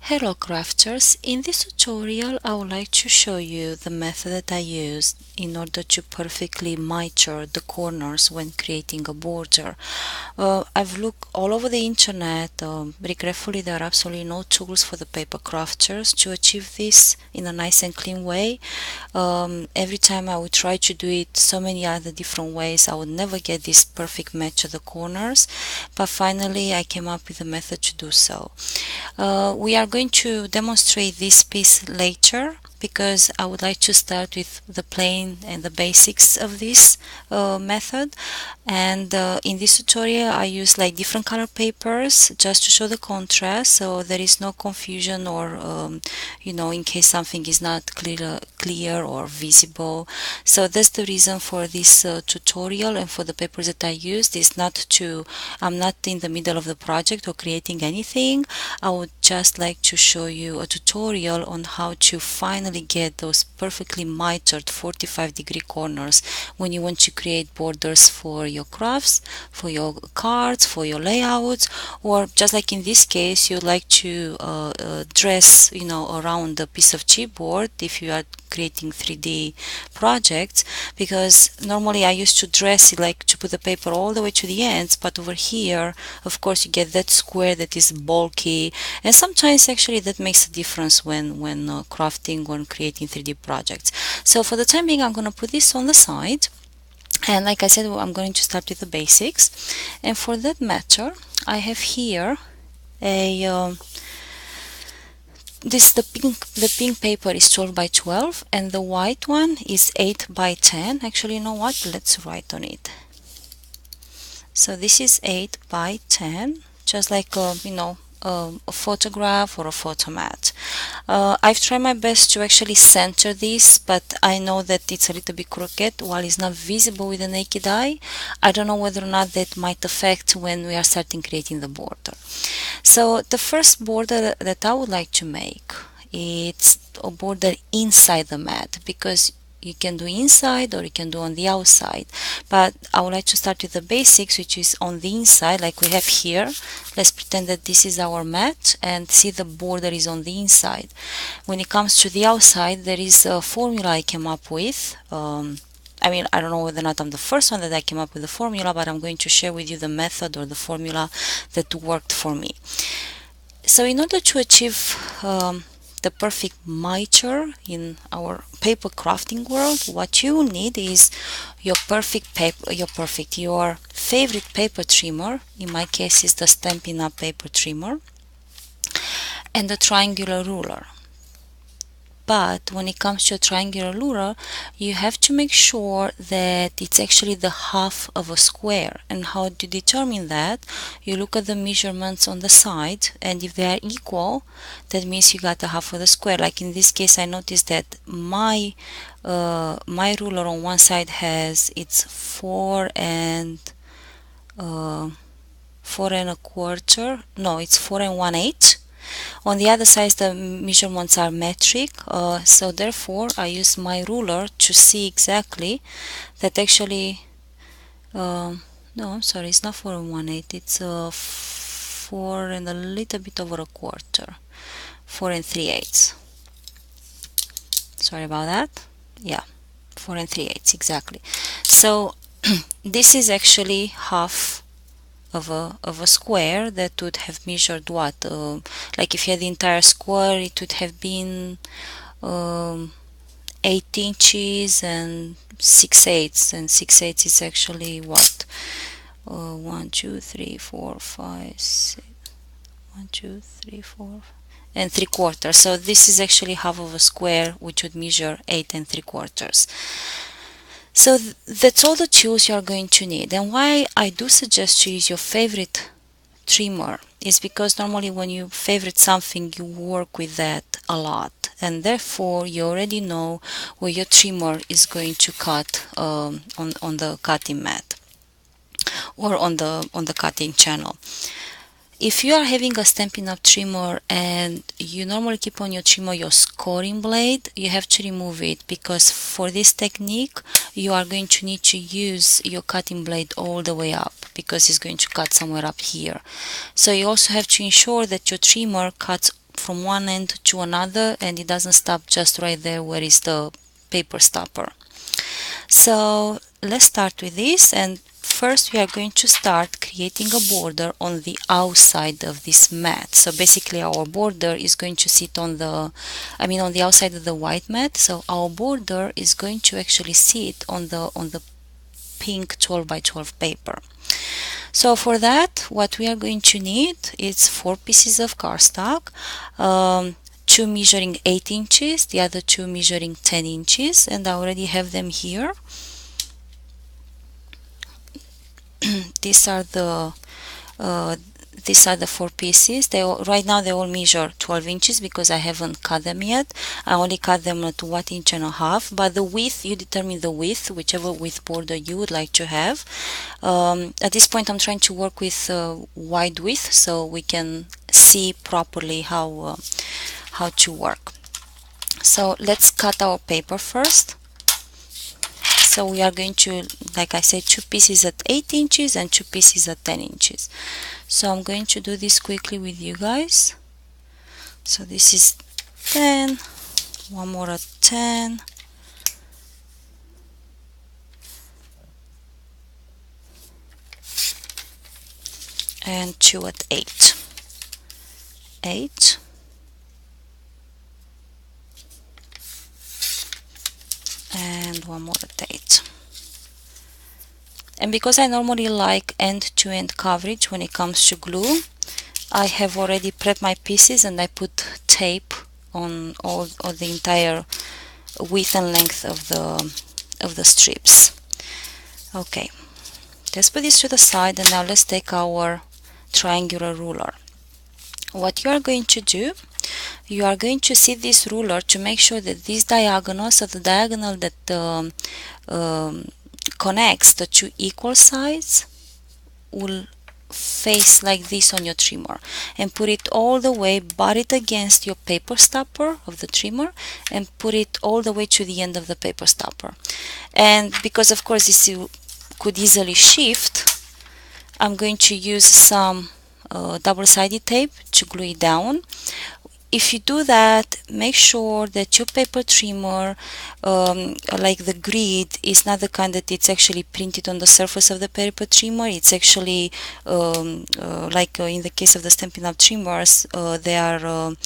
Hello crafters, in this tutorial I would like to show you the method that I used in order to perfectly miter the corners when creating a border. I've looked all over the internet, regretfully there are absolutely no tools for the paper crafters to achieve this in a nice and clean way. Every time I would try to do it so many other different ways, I would never get this perfect match of the corners, but finally I came up with a method to do so. We are going to demonstrate this piece later because I would like to start with the plain and the basics of this method. And in this tutorial I use like different color papers just to show the contrast, so there is no confusion or in case something is not clear or visible. So that's the reason for this tutorial, and for the papers that I used is I'm not in the middle of the project or creating anything. I would just like to show you a tutorial on how to finally get those perfectly mitered 45-degree corners when you want to create borders for your crafts, for your cards, for your layouts, or just like in this case you'd like to dress around a piece of chipboard if you are creating 3D projects, because normally I used to dress it like to put the paper all the way to the ends, but over here of course you get that square that is bulky, and sometimes actually that makes a difference when crafting, when creating 3D projects. So for the time being I'm going to put this on the side, and like I said, I'm going to start with the basics. And for that matter I have here a the pink paper is 12 by 12 and the white one is 8 by 10. Actually, you know what, let's write on it. So this is 8 by 10, just like a photograph or a photomat. I've tried my best to actually center this, but I know that it's a little bit crooked while it's not visible with the naked eye. I don't know whether or not that might affect when we are starting creating the border. So the first border that I would like to make, it's a border inside the mat, because you can do inside or you can do on the outside, but I would like to start with the basics, which is on the inside, like we have here. Let's pretend that this is our mat and see the border is on the inside. When it comes to the outside, there is a formula I came up with. I mean, I don't know whether or not I'm the first one that I came up with the formula, but I'm going to share with you the method or the formula that worked for me. So in order to achieve the perfect miter in our paper crafting world, what you will need is your favorite paper trimmer. In my case is the Stampin Up Paper Trimmer, and a triangular ruler. But when it comes to a triangular ruler, you have to make sure that it's actually the half of a square. And how to determine that? You look at the measurements on the side, and if they are equal, that means you got the half of the square. Like in this case, I noticed that my ruler on one side has it's 4 and 4 1/4. No, it's 4 1/8. On the other side the measurements are metric, so therefore I use my ruler to see exactly that actually no, I'm sorry, it's not 4 1/8, it's 4 and a little bit over a quarter, 4 3/8. Sorry about that. Yeah, 4 3/8 exactly. So this is actually half of a square that would have measured what? Like if you had the entire square, it would have been 8 inches and 6/8, and 6/8 is actually what? 1 2 3 4 5 6 1 2 3 4 and 3/4. So this is actually half of a square, which would measure 8 3/4. So that's all the tools you are going to need. And why I do suggest to use your favorite trimmer is because normally when you favorite something, you work with that a lot, and therefore you already know where your trimmer is going to cut on the cutting mat or on the cutting channel. If you are having a Stampin' Up trimmer and you normally keep on your trimmer your scoring blade, you have to remove it, because for this technique you are going to need to use your cutting blade all the way up, because it's going to cut somewhere up here. So you also have to ensure that your trimmer cuts from one end to another, and it doesn't stop just right there where is the paper stopper. So let's start with this, and first we are going to start creating a border on the outside of this mat. So basically our border is going to sit on the, on the outside of the white mat. So our border is going to actually sit on the pink 12 by 12 paper. So for that, what we are going to need is 4 pieces of cardstock, 2 measuring 8 inches, the other 2 measuring 10 inches, and I already have them here. These are the 4 pieces. Right now they all measure 12 inches because I haven't cut them yet. I only cut them at 1.5 inches, but the width, you determine the width, whichever width border you would like to have. At this point I'm trying to work with wide width so we can see properly how to work. So let's cut our paper first. So we are going to, like I said, 2 pieces at 8 inches and 2 pieces at 10 inches. So I'm going to do this quickly with you guys. So this is 10, one more at 10, and 2 at 8. 8, and one more at 8. And because I normally like end-to-end coverage when it comes to glue, I have already prepped my pieces and I put tape on all the entire width and length of the strips. Okay, let's put this to the side, and now let's take our triangular ruler. What you are going to do, you are going to sit this ruler to make sure that these diagonals, so the diagonal that connects the 2 equal sides, will face like this on your trimmer, and put it all the way, butt it against your paper stopper of the trimmer, and put it all the way to the end of the paper stopper. And because of course this could easily shift, I'm going to use some double-sided tape to glue it down. If you do that, make sure that your paper trimmer, like the grid, is not the kind that it's actually printed on the surface of the paper trimmer. It's actually like in the case of the Stampin' Up trimmers, they are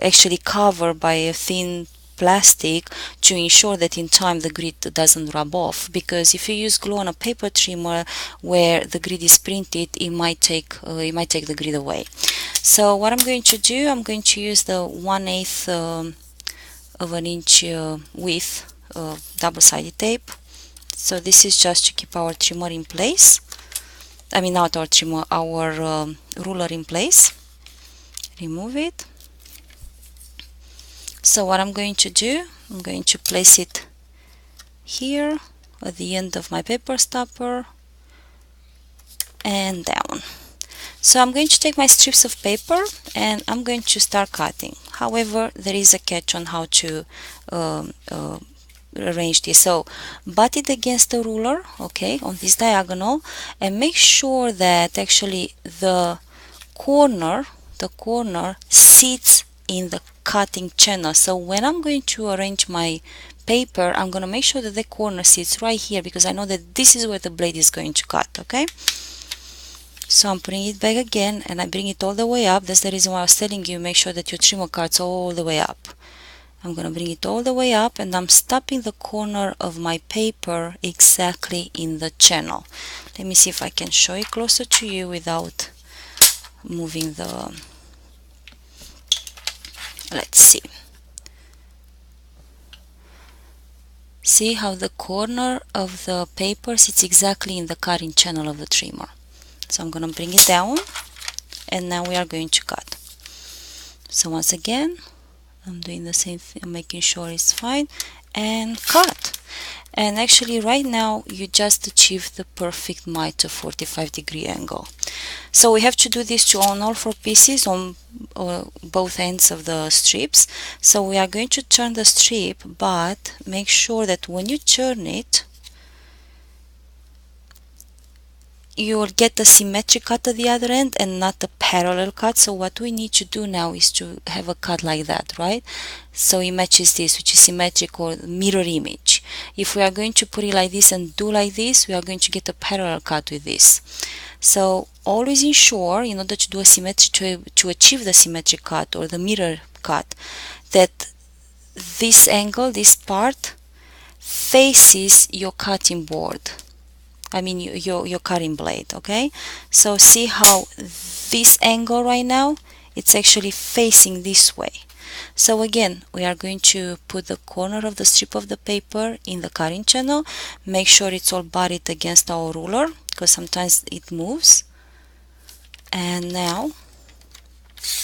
actually covered by a thin plastic to ensure that in time the grid doesn't rub off, because if you use glue on a paper trimmer where the grid is printed, it might take the grid away. So what I'm going to do, I'm going to use the 1/8 of an inch width double-sided tape. So this is just to keep our trimmer in place. Not our trimmer, our ruler in place. Remove it. So what I'm going to do, I'm going to place it here at the end of my paper stopper and down. So I'm going to take my strips of paper and I'm going to start cutting. However, there is a catch on how to arrange this. So butt it against the ruler, okay, on this diagonal, and make sure that actually the corner sits in the cutting channel. So when I'm going to arrange my paper, I'm going to make sure that the corner sits right here, because I know that this is where the blade is going to cut, okay? So I'm putting it back again and I bring it all the way up. That's the reason why I was telling you, make sure that your trimmer cuts all the way up. I'm going to bring it all the way up and I'm stopping the corner of my paper exactly in the channel. Let me see if I can show it closer to you without moving the... Let's see. See how the corner of the paper sits exactly in the cutting channel of the trimmer. So I'm going to bring it down and now we are going to cut. So once again, I'm doing the same thing, I'm making sure it's fine, and cut. And actually right now you just achieved the perfect miter 45-degree angle. So we have to do this on all 4 pieces on both ends of the strips. So we are going to turn the strip, but make sure that when you turn it, you will get the symmetric cut at the other end and not the parallel cut. So what we need to do now is to have a cut like that, right? So it matches this, which is symmetric or mirror image. If we are going to put it like this and do like this, we are going to get a parallel cut with this. So always ensure, in order to do a symmetry, to achieve the symmetric cut or the mirror cut, that this angle, this part, faces your cutting board. I mean your cutting blade, okay? So see how this angle right now, it's actually facing this way. So again, we are going to put the corner of the strip of the paper in the cutting channel. Make sure it's all butted against our ruler, because sometimes it moves. And now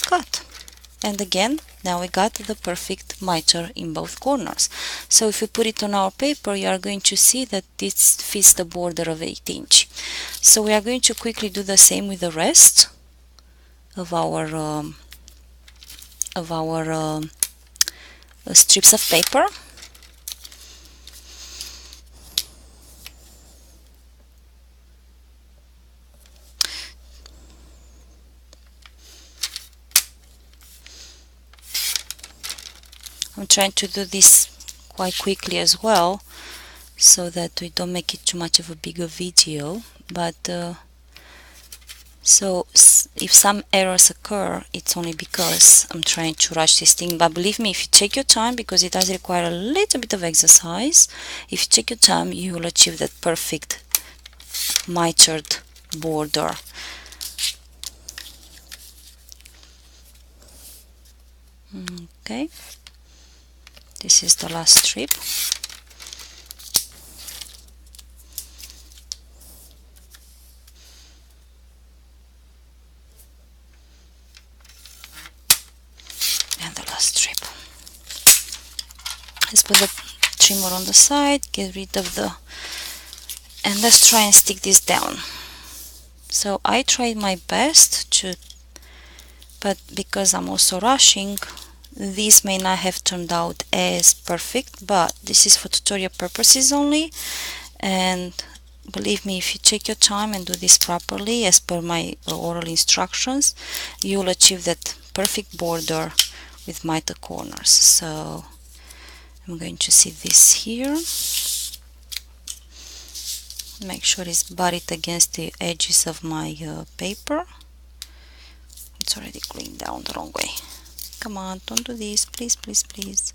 cut. And again, now we got the perfect miter in both corners. So if we put it on our paper, you are going to see that this fits the border of 8 inch. So we are going to quickly do the same with the rest of our strips of paper. I'm trying to do this quite quickly as well, so that we don't make it too much of a bigger video. But so if some errors occur, it's only because I'm trying to rush this thing. But believe me, if you take your time, because it does require a little bit of exercise, if you take your time, you will achieve that perfect mitered border. Okay, this is the last strip. And the last strip. Let's put the trimmer on the side, get rid of the, and let's try and stick this down. So I tried my best to, but because I'm also rushing, this may not have turned out as perfect, but this is for tutorial purposes only. And believe me, if you take your time and do this properly as per my oral instructions, you will achieve that perfect border with mitered corners. So I'm going to see this here. Make sure it's butted against the edges of my paper. It's already gluing down the wrong way. Come on, don't do this, please, please, please.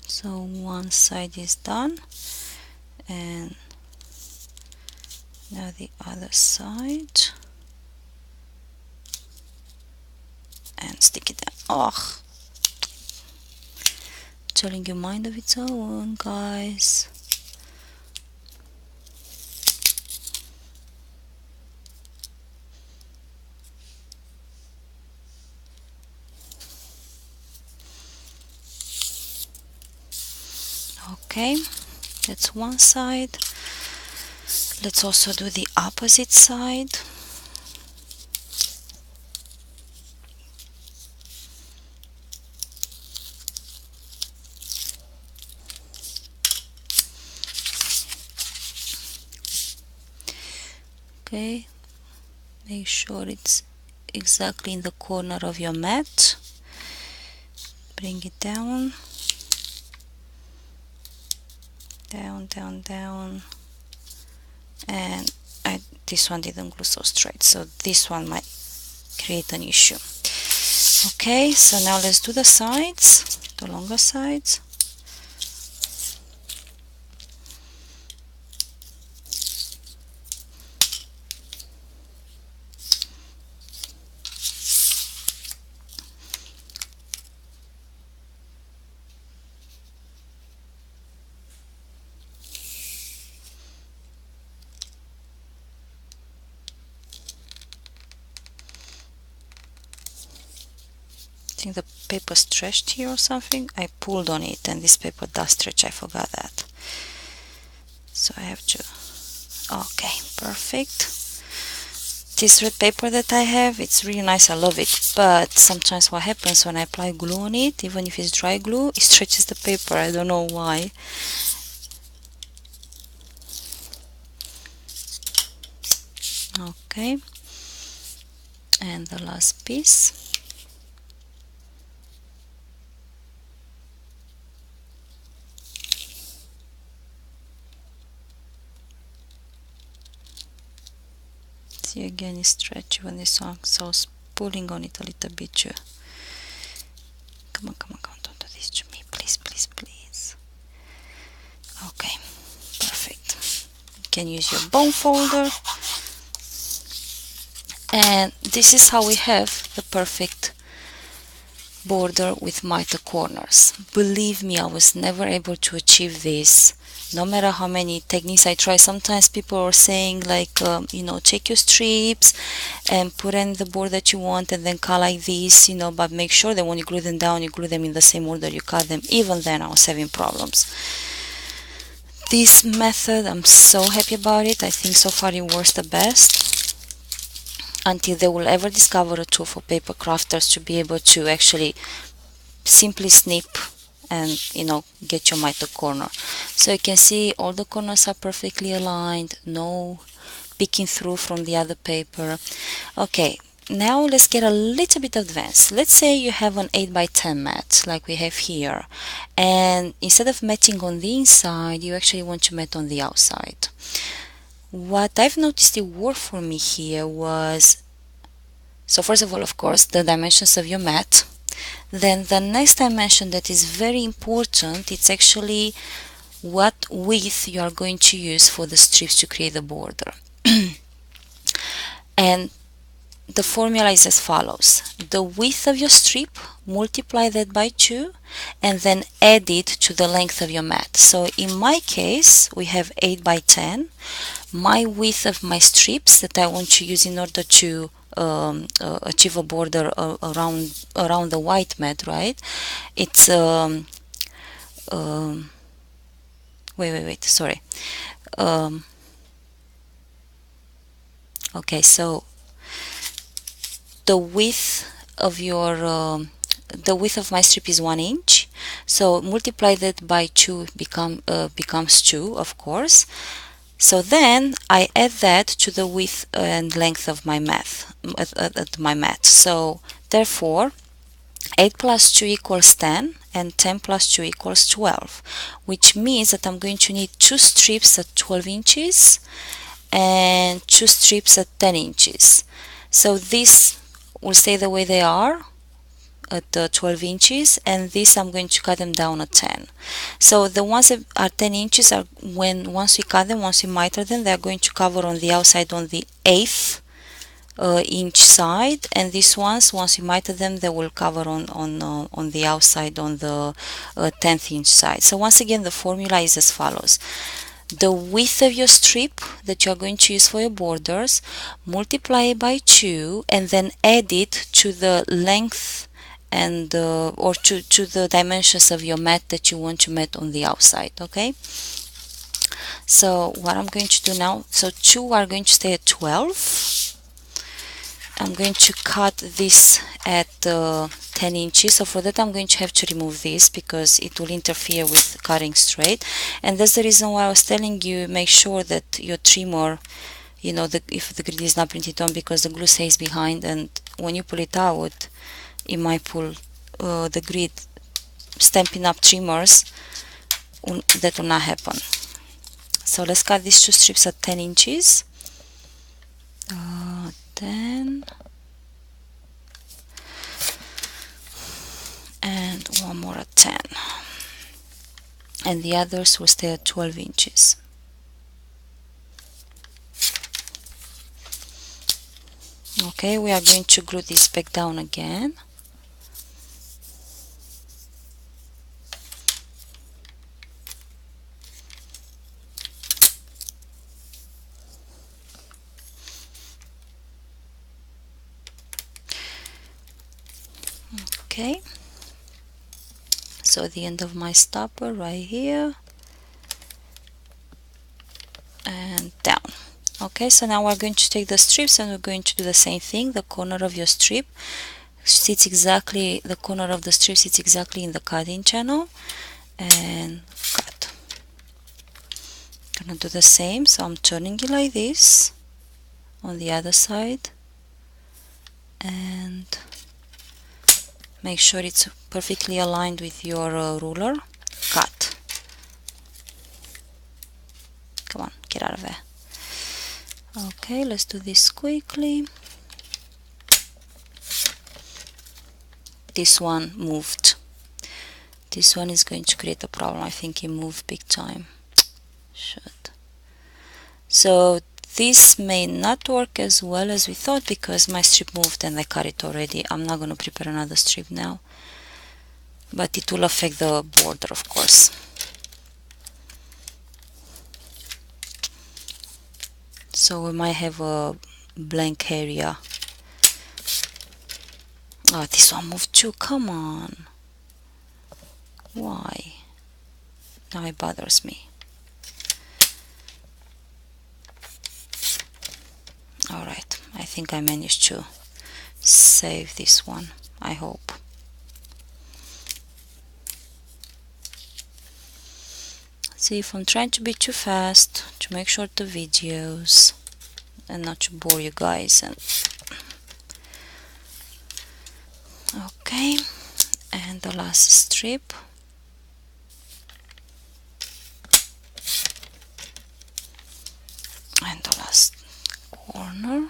So one side is done, and now the other side, and stick it down. Oh, telling you, mind of its own, guys. Okay, that's one side. Let's also do the opposite side. Okay, make sure it's exactly in the corner of your mat. Bring it down. Down, down, down, and this one didn't glue so straight, so this one might create an issue. Okay, so now let's do the sides, the longer sides. I think the paper stretched here or something. I pulled on it and this paper does stretch, I forgot that. So I have to, okay, perfect. This red paper that I have, it's really nice, I love it, but sometimes what happens when I apply glue on it, even if it's dry glue, it stretches the paper. I don't know why. Okay, and the last piece. See, again it's stretchy when this one, so it's pulling on it a little bit too. Come on, come on, come on, don't do this to me, please, please, please. Okay, perfect. You can use your bone folder. And this is how we have the perfect border with mitered corners. Believe me, I was never able to achieve this, no matter how many techniques I try. Sometimes people are saying like, you know, take your strips and put in the board that you want and then cut like this, you know, but make sure that when you glue them down, you glue them in the same order you cut them. Even then I was having problems. This method, I'm so happy about it. I think so far it works the best, until they will ever discover a tool for paper crafters to be able to actually simply snip and, you know, get your mitered corner. So you can see all the corners are perfectly aligned, no peeking through from the other paper. Okay, now let's get a little bit advanced. Let's say you have an 8x10 mat like we have here, and instead of matting on the inside, you actually want to mat on the outside. What I've noticed it worked for me here was, so first of all, of course, the dimensions of your mat. Then the next dimension that is very important, it's actually what width you are going to use for the strips to create the border. And the formula is as follows: the width of your strip, multiply that by 2, and then add it to the length of your mat. So in my case, we have 8x10. My width of my strips that I want to use in order to achieve a border around the white mat, right? It's wait, sorry. Okay, so the width of your the width of my strip is 1 inch, so multiply that by 2 becomes 2, of course. So then I add that to the width and length of my mat. So therefore 8 plus 2 equals 10 and 10 plus 2 equals 12, which means that I'm going to need 2 strips at 12 inches and 2 strips at 10 inches. So this will stay the way they are at 12 inches, and this I'm going to cut them down at 10. So the ones that are 10 inches are once we cut them, once we miter them, they're going to cover on the outside on the 8th inch side, and these ones, once we miter them, they will cover on the outside on the 10th inch side. So once again, the formula is as follows: the width of your strip that you are going to use for your borders, multiply it by 2, and then add it to the length and or to the dimensions of your mat that you want to mat on the outside. Okay, so what I'm going to do now, so 2 are going to stay at 12. I'm going to cut this at 10 inches, so for that I'm going to have to remove this because it will interfere with cutting straight. And that's the reason why I was telling you, make sure that your trimmer, you know, if the grid is not printed on, because the glue stays behind, and when you pull it out, it might pull the grid. Stampin' Up trimmers, that will not happen. So let's cut these 2 strips at 10 inches. 10 and one more at 10, and the others will stay at 12 inches. Okay, we are going to glue this back down again. Okay, so the end of my stopper right here and down. Okay, so now we're going to take the strips and we're going to do the same thing. The corner of your strip sits exactly, the corner of the strip sits exactly in the cutting channel, and cut. Gonna do the same, so I'm turning it like this on the other side, and make sure it's perfectly aligned with your ruler. Cut. Come on, get out of there. Okay, let's do this quickly. This one moved. This one is going to create a problem. I think it moved big time. Should. So this may not work as well as we thought because my strip moved and I cut it already. I'm not going to prepare another strip now, but it will affect the border, of course. So we might have a blank area. Oh, this one moved too. Come on. Why? Now it bothers me. Alright, I think I managed to save this one, I hope. See, if I'm trying to be too fast, to make short the videos and not to bore you guys. And okay, and the last strip. And the last corner.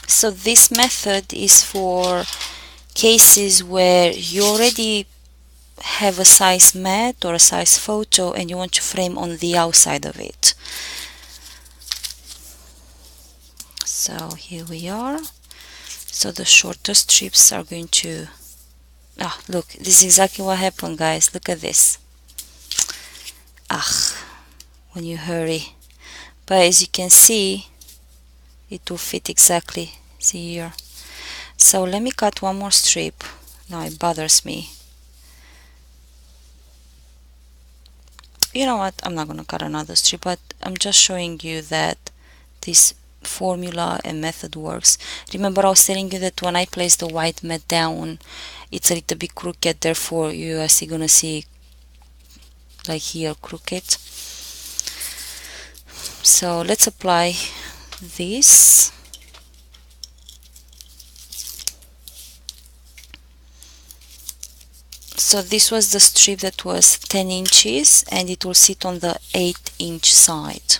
So this method is for cases where you already have a size mat or a size photo and you want to frame on the outside of it. So here we are. So the shorter strips are going to... Ah, look, this is exactly what happened, guys. Look at this. Ah, when you hurry. But as you can see, it will fit exactly. See here. So let me cut one more strip. Now it bothers me. You know what? I'm not going to cut another strip, but I'm just showing you that this formula and method works. Remember, I was telling you that when I place the white mat down, it's a little bit crooked, therefore you are still gonna see like here crooked. So let's apply this. So this was the strip that was 10 inches and it will sit on the 8-inch side.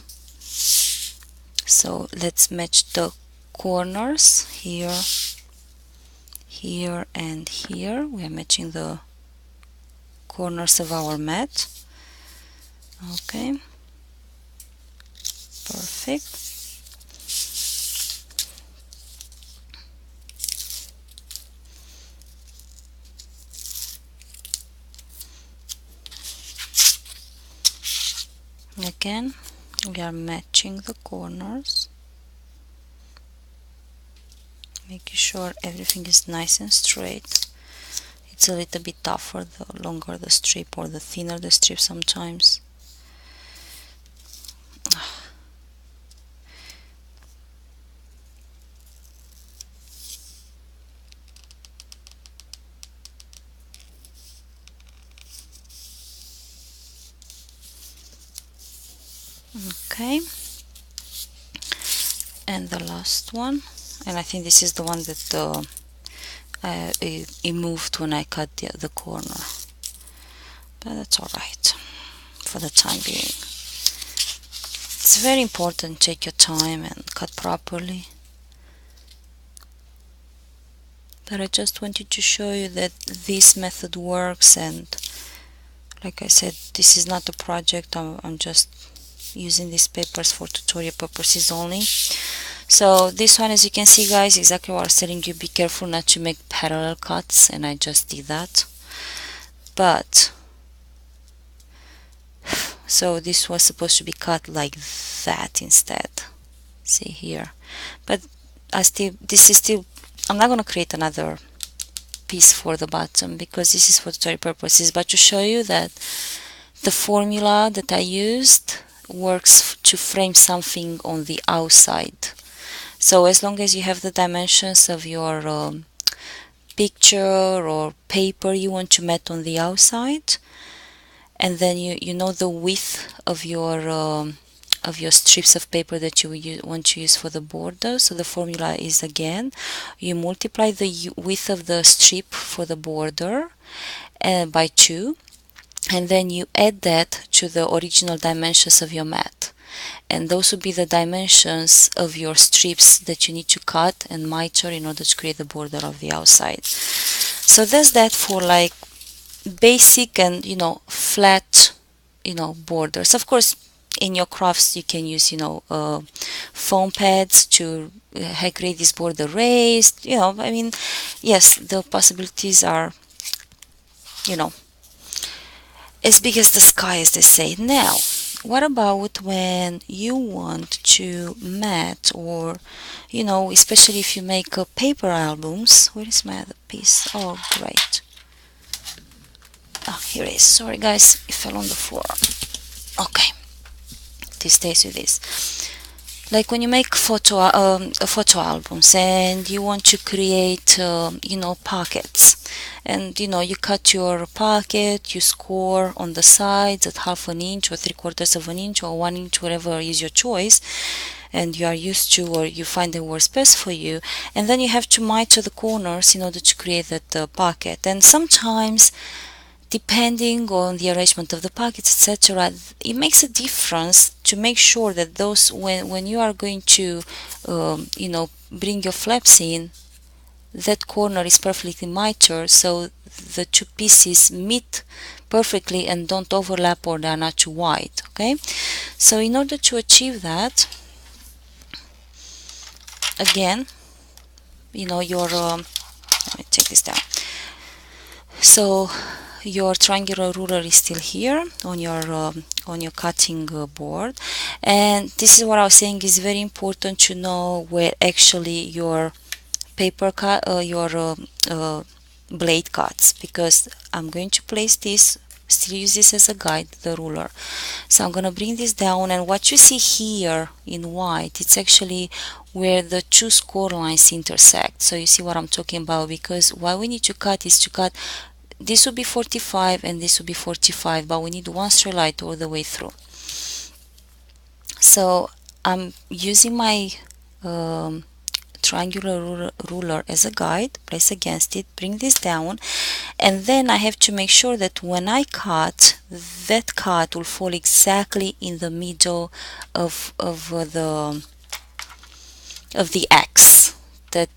So let's match the corners here, here and here. We are matching the corners of our mat. Okay, perfect. Again, we are matching the corners, making sure everything is nice and straight. It's a little bit tougher the longer the strip or the thinner the strip sometimes. Okay, and the last one, and I think this is the one that it moved when I cut the corner, but that's alright for the time being. It's very important to take your time and cut properly, but I just wanted to show you that this method works, and like I said, this is not a project. I'm just using these papers for tutorial purposes only. So this one, as you can see, guys, exactly what I was telling you, be careful not to make parallel cuts, and I just did that. But so this was supposed to be cut like that instead, see here, but this is still I'm not going to create another piece for the bottom because this is for tutorial purposes, but to show you that the formula that I used works to frame something on the outside. So as long as you have the dimensions of your picture or paper you want to mat on the outside, and then you know the width of your strips of paper that you want to use for the border. So the formula is, again, you multiply the width of the strip for the border by 2, and then you add that to the original dimensions of your mat, and those would be the dimensions of your strips that you need to cut and miter in order to create the border of the outside. So that's that for like basic and flat borders. Of course, in your crafts you can use foam pads to create this border raised. I mean, yes, the possibilities are as big as the sky, as they say. Now, what about when you want to mat, or especially if you make paper albums? Where is my other piece? Oh, great. Oh, here it is. Sorry guys, it fell on the floor. Okay, this stays with this. Like when you make photo albums and you want to create pockets, and you cut your pocket, you score on the sides at 1/2 inch or 3/4 of an inch or 1 inch, whatever is your choice and you are used to, or you find that works best for you, and then you have to miter the corners in order to create that pocket. And sometimes, depending on the arrangement of the pockets, etc., it makes a difference to make sure that those, when you are going to bring your flaps in, that corner is perfectly mitered, so the two pieces meet perfectly and don't overlap, or they are not too wide. Okay, so in order to achieve that, again, your let me take this down. So your triangular ruler is still here on your cutting board, and this is what I was saying is very important to know where actually your paper cut, your blade cuts, because I'm going to place this, still use this as a guide, the ruler. So I'm going to bring this down, and what you see here in white, it's actually where the two score lines intersect. So you see what I'm talking about, because what we need to cut is to cut, this would be 45 and this would be 45, but we need one straight line all the way through. So I'm using my triangular ruler as a guide, place against it, bring this down, and then I have to make sure that when I cut, that cut will fall exactly in the middle of the X that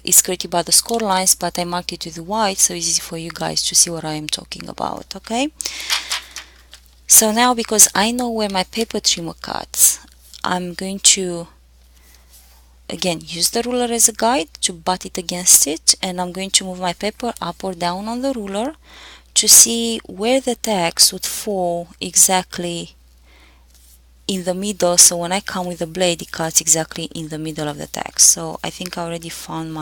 is created by the score lines, but I marked it with white so it's easy for you guys to see what I am talking about. Okay, so now, because I know where my paper trimmer cuts, I'm going to again use the ruler as a guide to butt it against it, and I'm going to move my paper up or down on the ruler to see where the X would fall exactly in the middle, so when I come with the blade it cuts exactly in the middle of the text. So I think I already found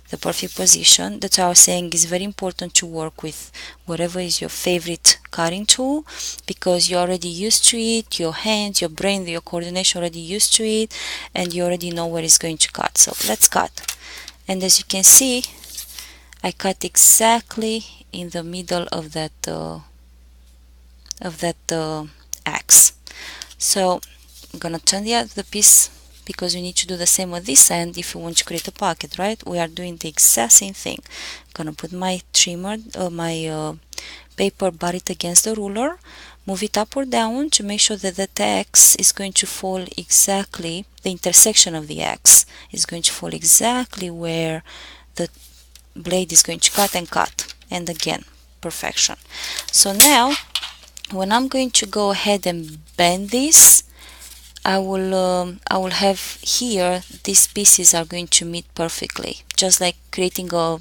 the perfect position. That's why I was saying it's very important to work with whatever is your favorite cutting tool, because you're already used to it, your hands, your brain, your coordination already used to it, and you already know where it's going to cut. So let's cut, and as you can see, I cut exactly in the middle of that X. So I'm gonna turn the piece, because you need to do the same with this end if you want to create a pocket, right? We are doing the exact same thing. I'm gonna put my trimmer, my paper, butt it against the ruler, move it up or down to make sure that the X is going to fall exactly, the intersection of the X is going to fall exactly where the blade is going to cut, and again, perfection. So now, when I'm going to go ahead and bend this, I will have here, these pieces are going to meet perfectly, just like creating a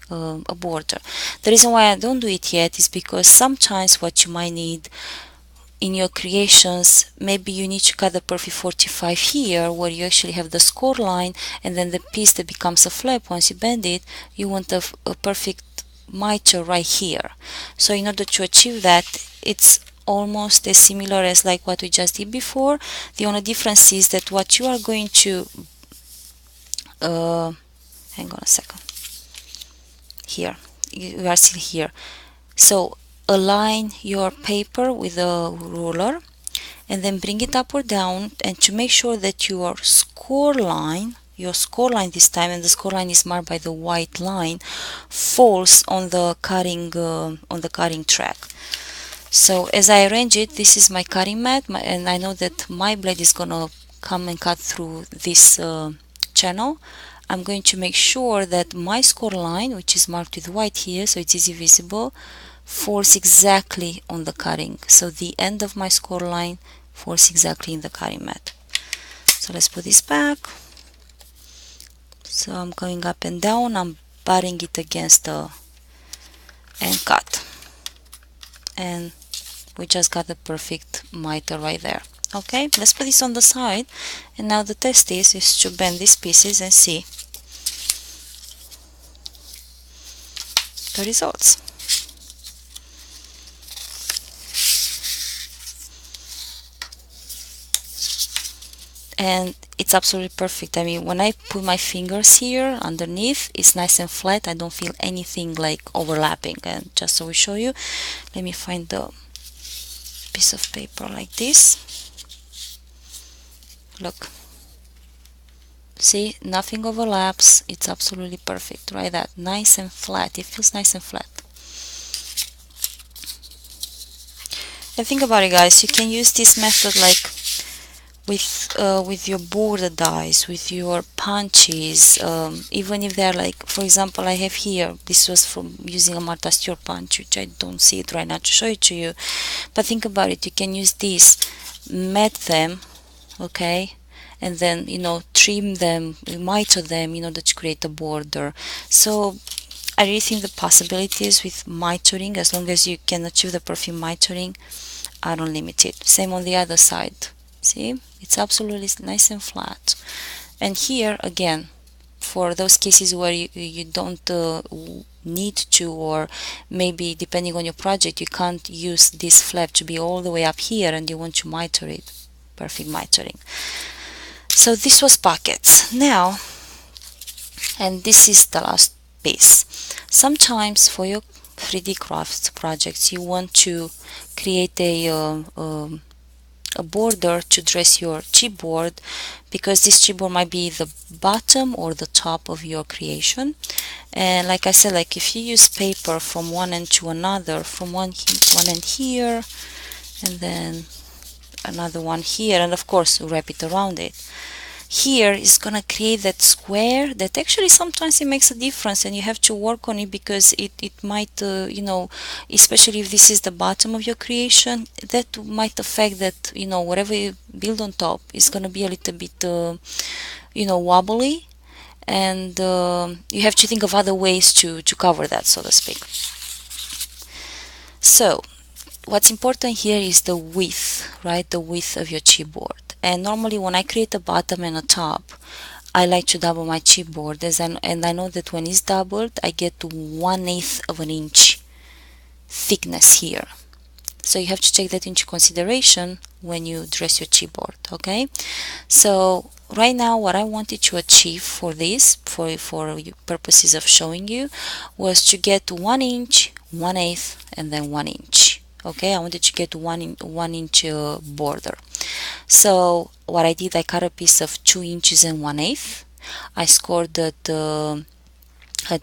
border. The reason why I don't do it yet is because sometimes what you might need in your creations, maybe you need to cut the perfect 45 here where you actually have the score line, and then the piece that becomes a flap, once you bend it, you want a perfect miter right here. So in order to achieve that, it's almost as similar as like what we just did before. The only difference is that what you are going to hang on a second, here you are still here. So align your paper with a ruler and then bring it up or down, and to make sure that your score line this time, and the score line is marked by the white line, falls on the cutting track. So as I arrange it, this is my cutting mat, and I know that my blade is gonna come and cut through this channel. I'm going to make sure that my score line, which is marked with white here so it's easy visible, falls exactly on the cutting. So the end of my score line falls exactly in the cutting mat. So let's put this back. So I'm going up and down, I'm butting it against the and cut. And we just got the perfect miter right there. Okay, let's put this on the side, and now the test is to bend these pieces and see the results. And it's absolutely perfect. I mean, when I put my fingers here underneath, it's nice and flat. I don't feel anything like overlapping. And just so we show you, let me find the piece of paper like this. Look, see, nothing overlaps. It's absolutely perfect. Right, that nice and flat. It feels nice and flat. And think about it, guys, you can use this method like with your border dies, with your punches, even if they're like, for example, I have here, this was from using a Martha Stewart punch, which I don't see it right now to show it to you, but think about it, you can use this, mat them, okay, and then, you know, trim them, miter them in order to create a border. So I really think the possibilities with mitering, as long as you can achieve the perfect mitering, are unlimited. Same on the other side. See, it's absolutely nice and flat. And here again, for those cases where you don't need to, or maybe depending on your project you can't use this flap to be all the way up here and you want to miter it, perfect mitering. So this was pockets. Now, and this is the last piece. Sometimes for your 3D crafts projects you want to create a border to dress your chipboard, because this chipboard might be the bottom or the top of your creation. And like I said, like if you use paper from one end to another, from one end here and then another one here, and of course wrap it around it, here is gonna create that square that actually sometimes it makes a difference, and you have to work on it because it might you know, especially if this is the bottom of your creation, that might affect that, you know, whatever you build on top is gonna be a little bit you know, wobbly, and you have to think of other ways to cover that, so to speak. So what's important here is the width, right? The width of your chipboard. And normally when I create a bottom and a top, I like to double my chipboard, and I know that when it's doubled, I get 1/8 of an inch thickness here. So you have to take that into consideration when you dress your chipboard, okay? So right now what I wanted to achieve for this, for purposes of showing you, was to get 1 inch, 1/8, and then 1 inch. Okay, I wanted to get 1 inch border. So what I did, I cut a piece of 2 inches and 1/8. I scored at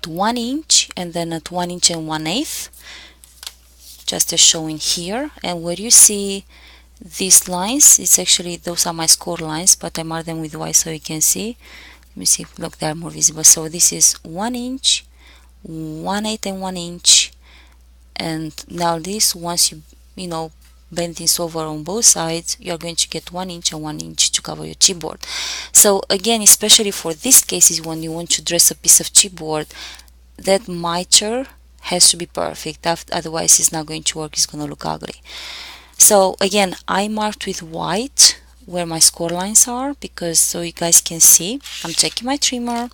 1 inch and then at 1 inch and 1/8, just as shown here. And where you see these lines, it's actually, those are my score lines, but I mark them with white so you can see. Let me see, look, they are more visible. So this is 1 inch, 1/8 and 1 inch. And now this, once you know, bend this over on both sides, you're going to get 1 inch and 1 inch to cover your chipboard. So again, especially for these cases when you want to dress a piece of chipboard, that miter has to be perfect, otherwise it's not going to work, it's going to look ugly. So again, I marked with white where my score lines are, because so you guys can see. I'm taking my trimmer,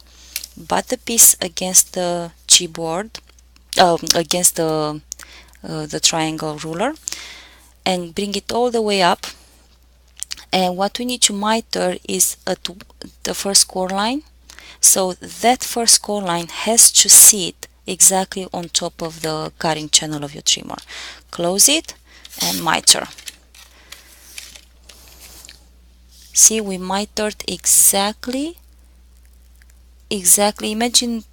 butt the piece against the chipboard, against the triangle ruler, and bring it all the way up. And what we need to miter is at the first score line. So that first score line has to sit exactly on top of the cutting channel of your trimmer. Close it and miter. See, we mitered exactly. Imagine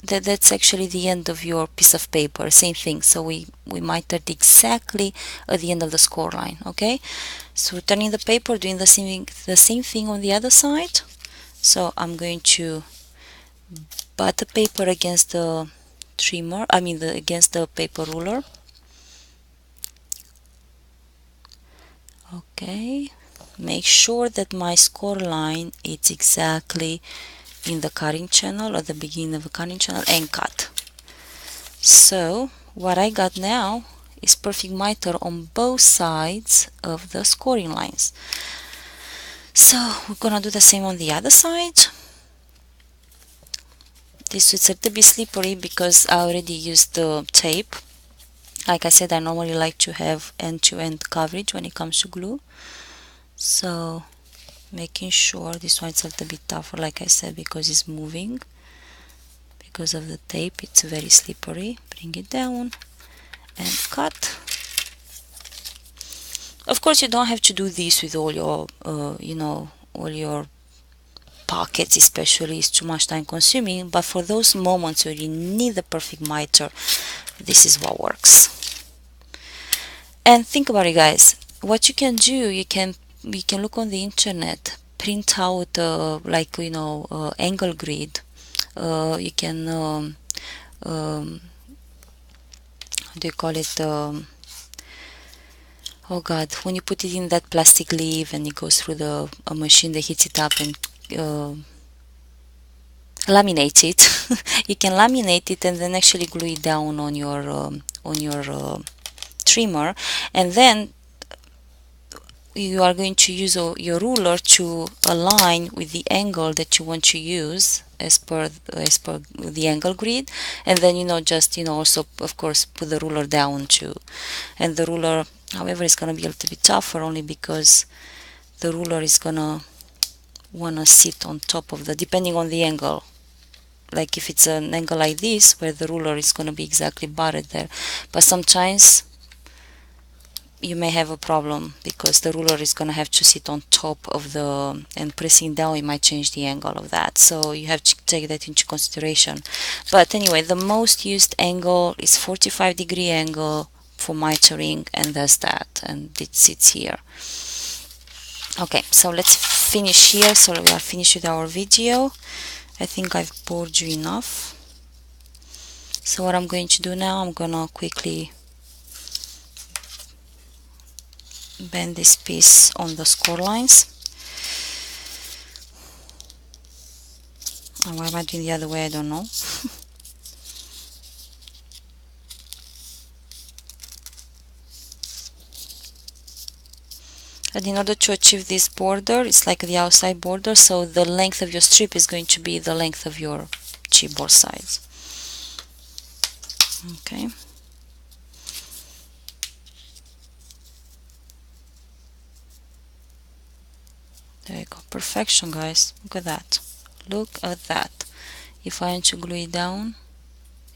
that that's actually the end of your piece of paper. Same thing. So we mitered exactly at the end of the score line. Okay. So turning the paper, doing the same thing on the other side. So I'm going to butt the paper against the trimmer. Against the paper ruler. Okay. Make sure that my score line is exactly in the cutting channel, at the beginning of the cutting channel, and cut. So what I got now is perfect miter on both sides of the scoring lines. So we're gonna do the same on the other side. This is a little bit slippery because I already used the tape. Like I said, I normally like to have end-to-end coverage when it comes to glue. So making sure this one's a little bit tougher, like I said, because it's moving. Because of the tape, it's very slippery. Bring it down and cut. Of course, you don't have to do this with all your, all your pockets, especially. It's too much time consuming. But for those moments where you need the perfect miter, this is what works. And think about it, guys. What you can do, you can look on the internet, print out angle grid. You can how do you call it? Oh God, when you put it in that plastic sleeve and it goes through a machine that heats it up and laminate it. You can laminate it and then actually glue it down on your trimmer, and then you are going to use your ruler to align with the angle that you want to use as per the angle grid, and then also of course put the ruler down too. And the ruler, however, is going to be a little bit tougher, only because the ruler is gonna wanna sit on top of depending on the angle. Like if it's an angle like this, where the ruler is going to be exactly butted there. But sometimes you may have a problem because the ruler is going to have to sit on top of and pressing down, it might change the angle of that. So you have to take that into consideration. But anyway, the most used angle is 45-degree angle for mitering, and that's that. And it sits here. Okay, so let's finish here. So we are finished with our video. I think I've bored you enough. So what I'm going to do now, I'm gonna quickly bend this piece on the score lines. And why am I doing the other way? I don't know. And in order to achieve this border, it's like the outside border, so the length of your strip is going to be the length of your chipboard sides. Okay. There you go. Perfection, guys. Look at that. Look at that. If I want to glue it down,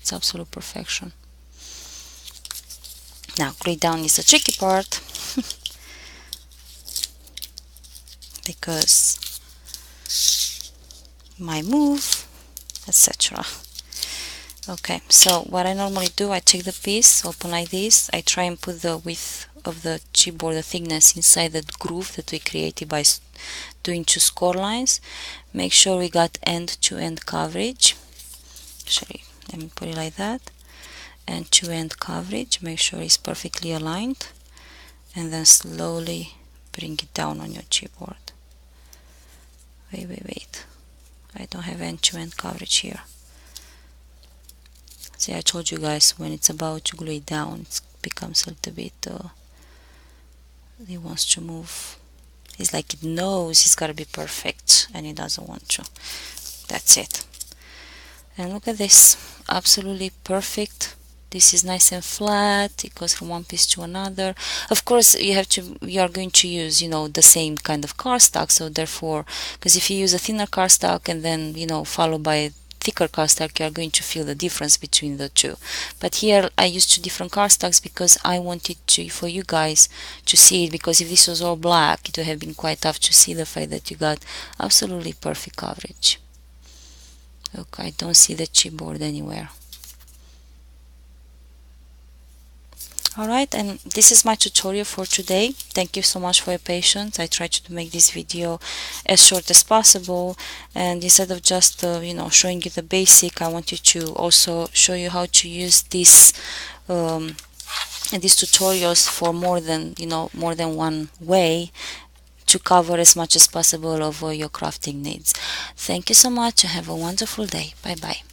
it's absolute perfection. Now, glue it down is the tricky part. Because my move, etc. Okay, so what I normally do, I take the piece, open like this, I try and put the width of the chipboard, the thickness, inside the groove that we created by doing two score lines. Make sure we got end-to-end coverage. Actually, let me put it like that. End-to-end coverage, make sure it's perfectly aligned, and then slowly bring it down on your chipboard. Wait. I don't have end-to-end coverage here. See, I told you guys, when it's about to glue it down, it becomes a little bit It wants to move. It's like it knows it's gotta be perfect and it doesn't want to. That's it. And look at this, absolutely perfect. This is nice and flat. It goes from one piece to another. Of course, you are going to use, the same kind of cardstock. So therefore, because if you use a thinner cardstock and then, followed by a thicker cardstock, you are going to feel the difference between the two. But here I used two different cardstocks because I wanted for you guys to see it, because if this was all black, it would have been quite tough to see the fact that you got absolutely perfect coverage. Look, I don't see the chipboard anywhere. Alright, and this is my tutorial for today. Thank you so much for your patience. I tried to make this video as short as possible, and instead of just showing you the basic, I wanted to also show you how to use these tutorials for more than one way to cover as much as possible of your crafting needs. Thank you so much and have a wonderful day. Bye bye.